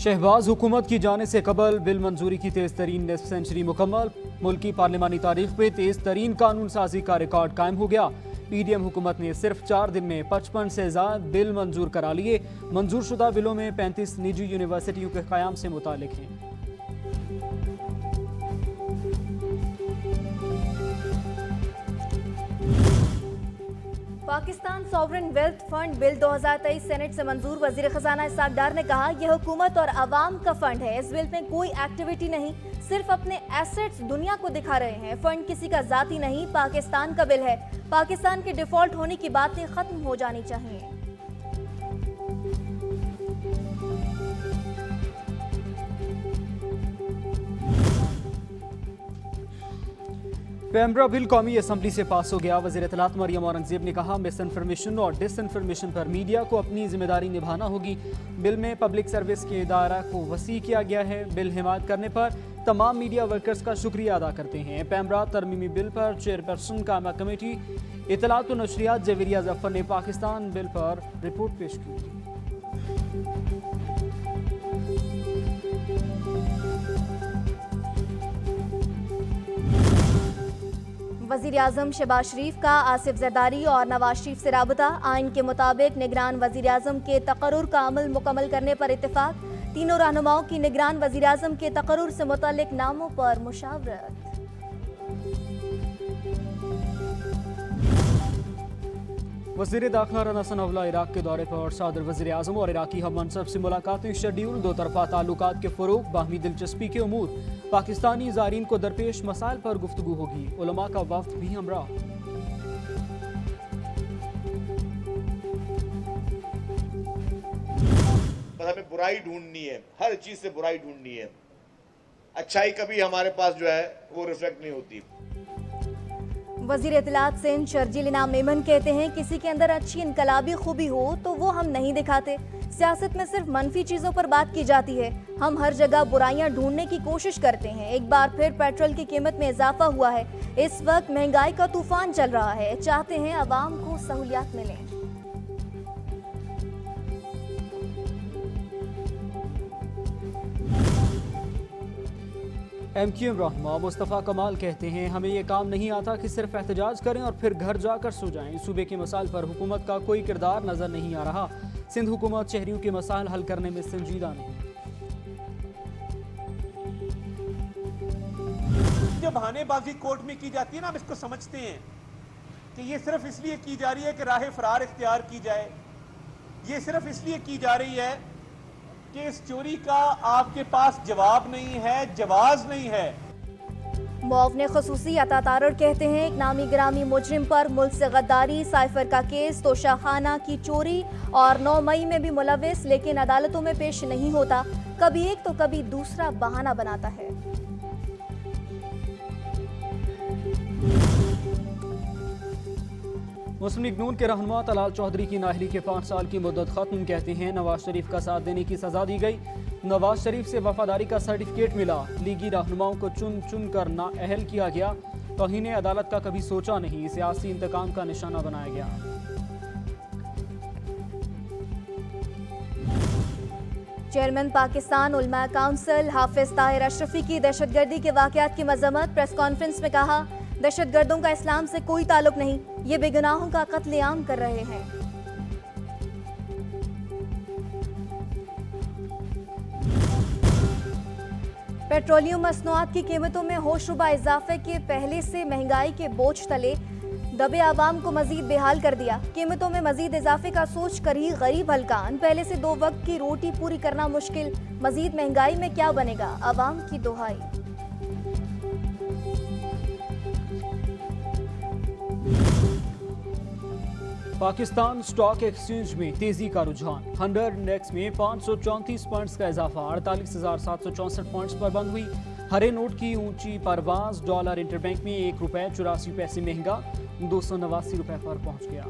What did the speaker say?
शहबाज हुकूमत की जाने से कबल बिल मंजूरी की तेज तरीन निस्फ सेंचुरी मुकम्मल। मुल्क की पार्लिमानी तारीख में तेज तरीन कानून साजी का रिकॉर्ड कायम हो गया। पीडीएम हुकूमत ने सिर्फ 4 दिन में 55 से ज्यादा बिल मंजूर करा लिए। मंजूर शुदा बिलों में 35 निजी यूनिवर्सिटियों के क़याम से मुताल्लिक हैं। Pakistan sovereign wealth fund bill 2023 senate से मंजूर। वजीर खजाना इसाक डार ने कहा, यह हुकूमत और अवाम का फंड है। इस बिल में कोई एक्टिविटी नहीं, सिर्फ अपने एसेट्स दुनिया को दिखा रहे हैं। फंड किसी का जाती नहीं, पाकिस्तान का बिल है। पाकिस्तान के डिफॉल्ट होने की बातें खत्म हो जानी चाहिए। पैमरा बिल कौमी असम्बली से पास हो गया। वज़ीर इत्तलात मरियम औरंगज़ेब ने कहा, मिस इन्फॉर्मेशन और डिस इन्फॉर्मेशन पर मीडिया को अपनी जिम्मेदारी निभाना होगी। बिल में पब्लिक सर्विस के दायरा को वसी किया गया है। बिल हिमायत करने पर तमाम मीडिया वर्कर्स का शुक्रिया अदा करते हैं। पैमरा तरमीमी बिल पर चेयरपर्सन कामा कमेटी इत्तलात व नशरियात जवेरिया जफर ने पाकिस्तान बिल पर रिपोर्ट पेश की। वज़ीर आज़म शहबाज शरीफ का आसिफ जरदारी और नवाज शरीफ से राबता। आइन के मुताबिक निगरान वज़ीर आज़म के तकर्रुर का अमल मुकम्मल करने पर इत्तेफाक। तीनों रहनुमाओं की निगरान वज़ीर आज़म के तकर्रुर से मुताल्लिक नामों पर मुशावरत। वज़ीर दाखिला राना सनाउल्लाह इराक के दौरे पर। सदर वज़ीर आज़म और इराकी हम मनसब से मुलाकातें शेड्यूल। दो तरफा ताल्लुकात के फ़रोग़, बाहमी दिलचस्पी के उमूर। पाकिस्तानी ज़ारीन को दरपेश मसाइल पर गुफ्तगू होगी। उलमा का वफ़द भी हमरा। हमें बुराई ढूंढनी है, हर चीज से बुराई ढूंढनी है। अच्छाई कभी हमारे पास जो है वो रिफ्लेक्ट नहीं होती। वज़ीर इत्तलात सिंध शर्जील इनाम मेमन कहते हैं, किसी के अंदर अच्छी इनकलाबी खूबी हो तो वो हम नहीं दिखाते। सियासत में सिर्फ मनफी चीज़ों पर बात की जाती है। हम हर जगह बुराइयां ढूंढने की कोशिश करते हैं। एक बार फिर पेट्रोल की कीमत में इजाफा हुआ है। इस वक्त महंगाई का तूफान चल रहा है। चाहते हैं अवाम को सहूलियात मिलें। MQM रहनुमा मुस्तफ़ा कमाल कहते हैं, हमें ये काम नहीं आता कि सिर्फ एहतजाज करें और फिर घर जाकर सो जाएं। सूबे के मसाइल पर हुकूमत का कोई किरदार नजर नहीं आ रहा। सिंध हुकूमत शहरियों के मसाइल हल करने में संजीदा नहीं। जो बहानेबाजी कोर्ट में की जाती है ना, हम इसको समझते हैं कि ये सिर्फ इसलिए की जा रही है कि राह फरार इख्तियार की जाए। ये सिर्फ इसलिए की जा रही है कि इस चोरी का आपके पास जवाब नहीं है, जवाज नहीं है। मुआवने ख़ुसूसी अता तारर कहते हैं, एक नामी गिरामी मुजरिम पर मुल्क से गद्दारी, साइफर का केस, तोशाखाना की चोरी और 9 मई में भी मुलविस, लेकिन अदालतों में पेश नहीं होता। कभी एक तो कभी दूसरा बहाना बनाता है। मुस्लिम लीग नून के रहनुमा तलाल चौधरी की नाहली के 5 साल की मुद्दत खत्म। कहते हैं, नवाज शरीफ का साथ देने की सजा दी गई। नवाज शरीफ से वफादारी का सर्टिफिकेट मिला। लीगी रहनुमाओं को चुन चुन कर नाअहल किया गया। तौहीन अदालत का कभी सोचा नहीं, सियासी इंतकाम का निशाना बनाया गया। चेयरमैन पाकिस्तान उलमा काउंसिल हाफिज ताहिर अशरफी की दहशतगर्दी के वाक़यात की मजम्मत। प्रेस कॉन्फ्रेंस में कहा, दहशतगर्दों का इस्लाम से कोई ताल्लुक नहीं, ये बेगुनाहों का कत्लेआम कर रहे हैं। पेट्रोलियम मसनूआत की कीमतों में होशरुबा इजाफे के पहले से महंगाई के बोझ तले दबे आवाम को मजीद बेहाल कर दिया। कीमतों में मजीद इजाफे का सोच कर ही गरीब हलकान। पहले से 2 वक्त की रोटी पूरी करना मुश्किल, मजीद महंगाई में क्या बनेगा, आवाम की दुहाई। पाकिस्तान स्टॉक एक्सचेंज में तेजी का रुझान। 100 इंडेक्स में 534 पॉइंट्स का इजाफा 48,764 पॉइंट्स पर बंद हुई। हरे नोट की ऊंची परवाज। डॉलर इंटरबैंक में ₹1 84 महंगा 289 रुपए पर पहुंच गया।